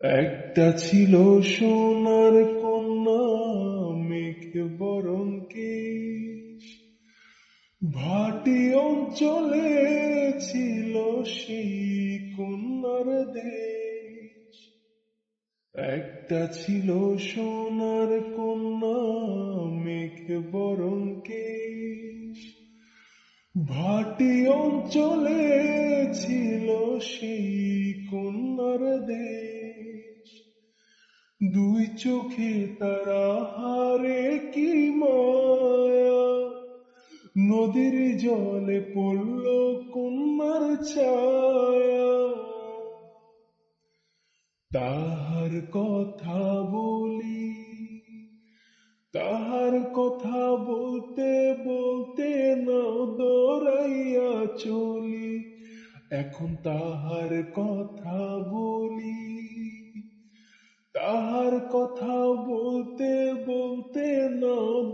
একটা ছিল সোনার কন্যা, মেঘ বরণ কেশ। ভাটি অঞ্চলে ছিল সেই কন্যার দেশ। একটা ছিল সোনার কন্যা, মেঘ বরণ কেশ। ভাটি অঞ্চলে ছিল সেই কন্যার দেশ। দুই চোখে তারা হারে কি মায়া, নদীর জলে পড়ল কন্যার ছায়া। তাহার কথা বলি, তাহার কথা বলতে বলতে নাও দৌড়াইয়া চলি। এখন তাহার কথা বলি, তাহার কথা বলতে বলতে নাও